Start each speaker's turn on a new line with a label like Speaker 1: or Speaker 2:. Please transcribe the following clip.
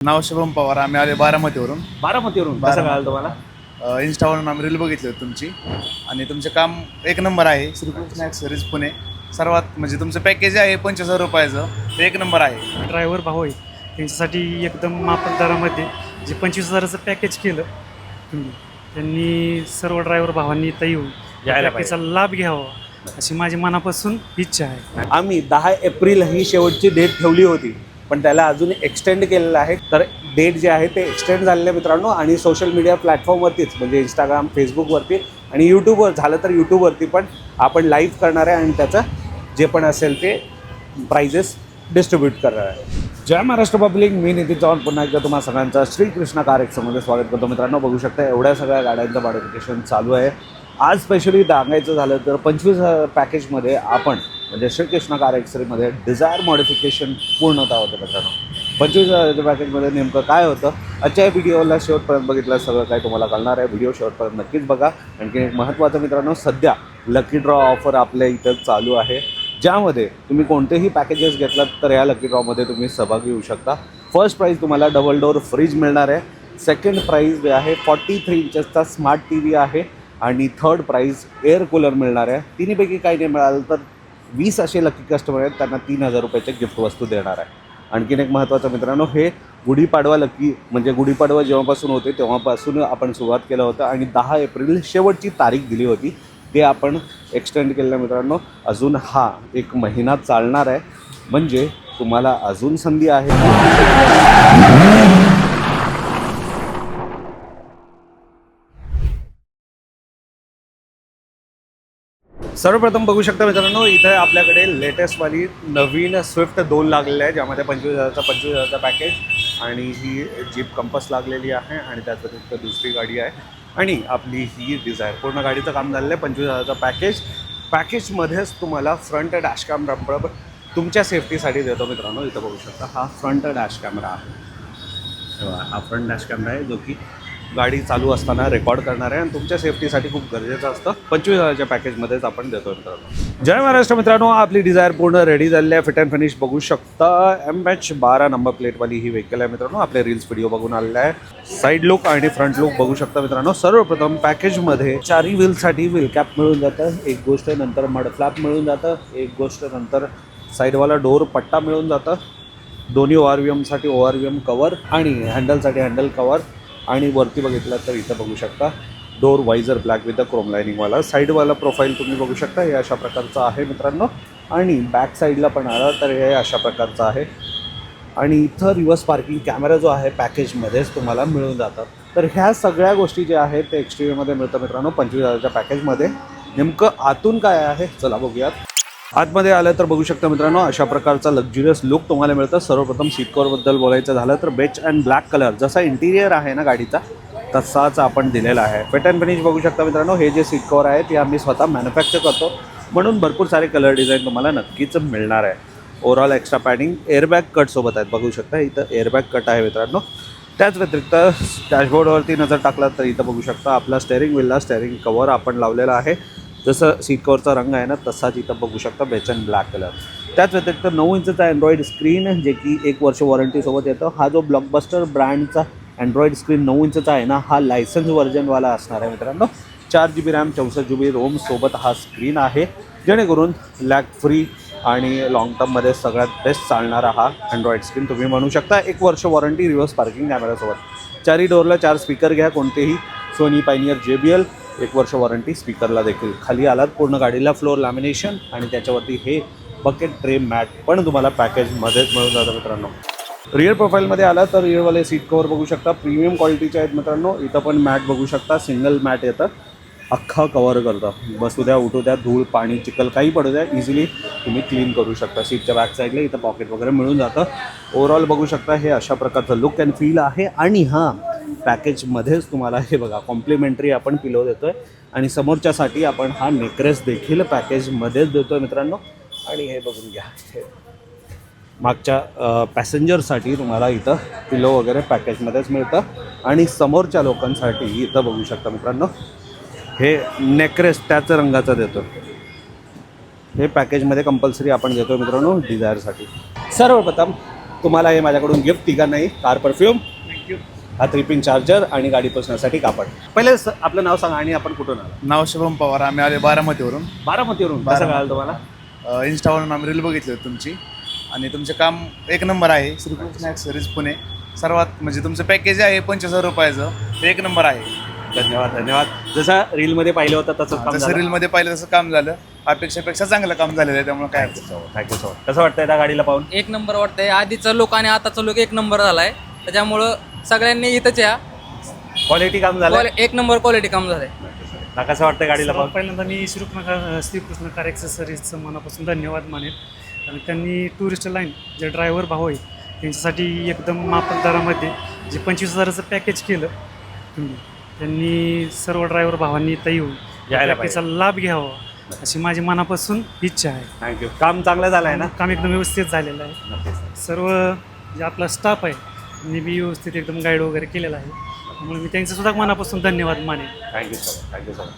Speaker 1: नाव शुभम पवार. आम्ही आले बारामतीवरून.
Speaker 2: बारामतीवरून कसं कळालं तुम्हाला?
Speaker 1: इंस्टावरून आम्ही रील बघितली होती तुमची आणि तुमचे काम एक नंबर आहे. श्रीकृष्ण ॲक्सेसरीज पुणे. सर्वात म्हणजे तुमचं पॅकेज आहे 25,000 रुपयाचं, ते एक नंबर आहे.
Speaker 3: ड्रायव्हर भाऊ आहे त्यांच्यासाठी एकदम माफक दरामध्ये जे 25,000चं पॅकेज केलं त्यांनी सर्व ड्रायव्हर भावांनी इथं येऊन
Speaker 2: यायला
Speaker 3: पॅकेजचा लाभ घ्यावा अशी माझी मनापासून इच्छा आहे.
Speaker 2: आम्ही 10 एप्रिल ही शेवटची डेट ठेवली होती, पण त्याला अजून एक्सटेंड केलेलं आहे. तर डेट जे आहे ते एक्सटेंड झालेलं आहे मित्रांनो. आणि सोशल मीडिया प्लॅटफॉर्मवरतीच म्हणजे इंस्टाग्राम, फेसबुकवरती आणि यूट्यूबवर झालं तर यूट्यूबवरती पण आपण लाईव्ह करणार आहे आणि त्याचं जे पण असेल ते प्राइजेस डिस्ट्रीब्यूट करणार आहे. जय महाराष्ट्र पब्लिक, मी नितीन चव्हाण पुन्हा एकदा तुम्हाला सगळ्यांचं श्रीकृष्ण कार एक्समध्ये स्वागत करतो. मित्रांनो बघू शकता एवढ्या सगळ्या गाड्यांचं मॉडिफिकेशन चालू आहे. आज स्पेशली सांगायचं झालं तर 25 पॅकेजमध्ये आपण म्हणजे श्रीकृष्ण कार एक्समध्ये डिझायर मॉडिफिकेशन पूर्णतः होतं. मित्रांनो 25,000 पॅकेजमध्ये नेमकं काय होतं आजच्या व्हिडिओला शेवटपर्यंत बघितलं सगळं काय तुम्हाला कळणार आहे. व्हिडिओ शेवटपर्यंत नक्कीच बघा. आणखी एक महत्त्वाचं मित्रांनो, सध्या लकी ड्रॉ ऑफर आपल्या इथं चालू आहे, ज्यामध्ये तुम्ही कोणतेही पॅकेजेस घेतलात तर या लकी ड्रॉमध्ये तुम्ही सहभागी होऊ शकता. फर्स्ट प्राईज तुम्हाला डबल डोअर फ्रीज मिळणार आहे. सेकंड प्राईज जे आहे 43 इंचेसचा स्मार्ट टी व्ही आहे. आणि थर्ड प्राईज एअर कूलर मिळणार आहे. तिन्हीपैकी काही नाही मिळालं तर 20 असे लकी कस्टमर आहेत, त्यांना 3,000 रुपयाचे गिफ्ट वस्तू देणार आहे. आणखीन एक महत्त्वाचं मित्रांनो, हे गुढीपाडवा लकी म्हणजे गुढीपाडवा जेव्हापासून होते तेव्हापासून आपण सुरुवात केलं होतं आणि 10 एप्रिल शेवटची तारीख दिली होती, ते आपण एक्सटेंड केलेलं मित्रांनो. अजून हा एक महिना चालणार आहे, म्हणजे तुम्हाला अजून संधी आहे. सर्वप्रथम बघू शकता मित्रांनो, इथे आपल्याकडे लेटेस्टवाली नवीन स्विफ्ट 2 लागलेली आहे, ज्यामध्ये 25,000चा पॅकेज आणि ही जीप कंपस लागलेली आहे आणि त्याच व्यतिरिक्त दुसरी गाडी आहे आणि आपली ही डिझायर. पूर्ण गाडीचं काम झालेलं आहे. 25,000चा पॅकेजमध्येच तुम्हाला फ्रंट डॅश कॅमेरा तुमच्या सेफ्टीसाठी देतो मित्रांनो. इथं बघू शकता हा फ्रंट डॅश कॅमेरा आहे. हा फ्रंट डॅश कॅमेरा आहे जो की गाडी चालू असताना रेकॉर्ड करणार आहे आणि तुमच्या सेफ्टीसाठी खूप गरजेचं असतं. 25,000च्या पॅकेजमध्येच आपण देतो मित्रांनो. जय महाराष्ट्र मित्रांनो, आपली डिझायर पूर्ण रेडी झालेली आहे. फिट अँड फिनिश बघू शकता. MH12 नंबर प्लेटवाली ही व्हेकल आहे मित्रांनो. आपले रील्स व्हिडिओ बघून आलेला आहे. साईड लुक आणि फ्रंट लुक बघू शकता मित्रांनो. सर्वप्रथम पॅकेजमध्ये 4 व्हीलसाठी व्हील कॅप मिळून जातं, एक गोष्ट. नंतर मड फ्लॅप मिळून जातं, एक गोष्ट. नंतर साईडवाला डोअर पट्टा मिळून जातं. दोन्ही ORVMसाठी ORVM कवर आणि हँडलसाठी हँडल कवर. आणि वरती बघितलं तर इथं बघू शकता door visor black with the chrome लायनिंगवाला. साईडवाला प्रोफाईल तुम्ही बघू शकता, हे अशा प्रकारचं आहे मित्रांनो. आणि बॅक साईडला पण आला तर हे अशा प्रकारचं आहे. आणि इथं रिव्हर्स पार्किंग कॅमेरा जो आहे पॅकेजमध्येच तुम्हाला मिळून जातात. तर ह्या सगळ्या गोष्टी ज्या आहेत ते एक्सटिरियरमध्ये मिळतं मित्रांनो 25,000च्या पॅकेजमध्ये. नेमकं आतून काय आहे चला बघूयात. आतमध्ये आलं तर बघू शकता मित्रांनो, अशा प्रकारचा लक्झुरियस लुक तुम्हाला मिळतं. सर्वप्रथम सीट कवरबद्दल बोलायचं झालं तर बेच अँड ब्लॅक कलर जसा इंटिरियर आहे ना गाडीचा तसाच आपण दिलेला आहे. फिट अँड फिनिश बघू शकता मित्रांनो. हे जे सीट कवर आहे ते आम्ही स्वतः मॅन्युफॅक्चर करतो, म्हणून भरपूर सारे कलर डिझाईन तुम्हाला नक्कीच मिळणार आहे. ओव्हरऑल एक्स्ट्रा पॅडिंग एअरबॅग कटसोबत आहेत बघू शकता. इथं एअरबॅग कट आहे मित्रांनो. त्याच व्यतिरिक्त डॅशबोर्डवरती नजर टाकला तर इथं बघू शकता आपला स्टेअरिंग व्हीलला स्टेअरिंग कवर आपण लावलेला आहे. जसं सीट कवरचा रंग आहे ना तसाच इथं बघू शकता बेच अँड ब्लॅक कलर. त्याच व्यतिरिक्त 9 इंचचा अँड्रॉइड स्क्रीन जे की 1 वर्ष वॉरंटीसोबत येतं. हा जो ब्लॉकबस्टर ब्रँडचा अँड्रॉइड स्क्रीन 9 इंचचा आहे ना, हा लायसन्स व्हर्जनवाला असणार आहे मित्रांनो. 4 GB रॅम 64 GB रोम सोबत हा स्क्रीन आहे, जेणेकरून लॅग फ्री आणि लाँग टर्ममध्ये सगळ्यात बेस्ट चालणारा हा अँड्रॉइड स्क्रीन तुम्ही म्हणू शकता. 1 वर्ष वॉरंटी रिव्हर्स पार्किंग कॅमेरासोबत. 4ही डोअरला 4 स्पीकर घ्या कोणतेही, सोनी पायनियर JBL. 1 वर्ष वॉरंटी स्पीकरला देखील. खाली आलात पूर्ण गाडीला फ्लोअर लॅमिनेशन आणि त्याच्यावरती हे बकेट ट्रे मॅट पण तुम्हाला पॅकेजमध्येच मिळून जातं मित्रांनो. रिअर प्रोफाईलमध्ये आला तर रिअरवाले सीट कवर बघू शकता, प्रीमियम क्वालिटीचे आहेत मित्रांनो. इथं पण मॅट बघू शकता, सिंगल मॅट येतं, अख्खा कवर करतं. बसू द्या, उठू द्या, धूळ पाणी चिखल काही पडू द्या, इझिली तुम्ही क्लीन करू शकता. सीटच्या बॅक साईडला इथं पॉकेट वगैरे मिळून जातं. ओव्हरऑल बघू शकता हे अशा प्रकारचं लुक अँड फील आहे. आणि हां, पॅकेजमध्येच तुम्हाला हे बघा कॉम्प्लिमेंटरी आपण पिलो देतो आहे आणि समोरच्यासाठी आपण हा नेकरेस देखील पॅकेजमध्येच देतो आहे मित्रांनो. आणि हे बघून घ्या, हे मागच्या पॅसेंजरसाठी तुम्हाला इथं पिलो वगैरे पॅकेजमध्येच मिळतं. आणि समोरच्या लोकांसाठी इथं बघू शकता मित्रांनो हे नेकरेस त्याच रंगाचा देतो. हे पॅकेजमध्ये कंपल्सरी आपण देतो मित्रांनो डिझायरसाठी. सर्वप्रथम तुम्हाला हे माझ्याकडून गिफ्ट तिघांनाही कार परफ्यूम,
Speaker 3: थँक्यू.
Speaker 2: हा 3 चार्जर आणि गाडी पोचण्यासाठी कापड. पहिले आपलं नाव सांगा आणि आपण कुठून आलो?
Speaker 1: नाव शुभम पवार. आम्ही आले बारामतीवरून.
Speaker 2: बारामतीवरून. कसं कळालं तुम्हाला?
Speaker 1: इंस्टावरून आम्ही रील बघितली होती तुमची आणि तुमचे काम एक नंबर आहे. श्रीकृष्ण ॲक्सेसरीज पुणे सर्वात म्हणजे तुमचं पॅकेज आहे 25,000 रुपयाचं, ते एक नंबर आहे.
Speaker 2: धन्यवाद धन्यवाद. जसं रीलमध्ये पाहिलं होतं तसंच काम
Speaker 1: जसं
Speaker 2: झालं.
Speaker 1: रीलमध्ये पाहिलं तसं काम झालं. अपेक्षापेक्षा चांगलं काम झालेलं आहे, त्यामुळे काय
Speaker 2: थँक्यू सो मच. कसं वाटतंय त्या गाडीला पाहून?
Speaker 4: एक नंबर वाटतंय. आधीचा लुक आणि आताचा लुक एक नंबर झालाय. त्याच्यामुळं सगळ्यांनी इथंच या.
Speaker 2: क्वालिटी काम झालं.
Speaker 4: एक नंबर क्वालिटी काम झालंय.
Speaker 2: कसं वाटतंय गाडीला
Speaker 3: सर्वात
Speaker 2: पाहून?
Speaker 3: पहिल्यांदा मी श्रीकृष्ण कार ॲक्सेसरीजचं मनापासून धन्यवाद मानेन. आणि त्यांनी टुरिस्ट लाईन जे ड्रायव्हर भाऊ आहे त्यांच्यासाठी एकदम माफक दरामध्ये जे 25,000चं पॅकेज केलं त्यांनी सर्व ड्रायव्हर भावांनी इथं येऊन
Speaker 2: यायला
Speaker 3: पॅकेजचा लाभ घ्यावा अशी माझी मनापासून इच्छा आहे.
Speaker 2: थँक्यू. काम चांगलं झालं आहे ना?
Speaker 3: काम एकदम व्यवस्थित झालेलं आहे.
Speaker 2: नक्कीच.
Speaker 3: सर्व जे आपला स्टाफ आहे त्यांनी बी व्यवस्थित एकदम गाईड वगैरे केलेला आहे. त्यामुळे मी त्यांचं सुद्धा मनापासून धन्यवाद मानेन.
Speaker 2: Thank you so much. Thank you so much.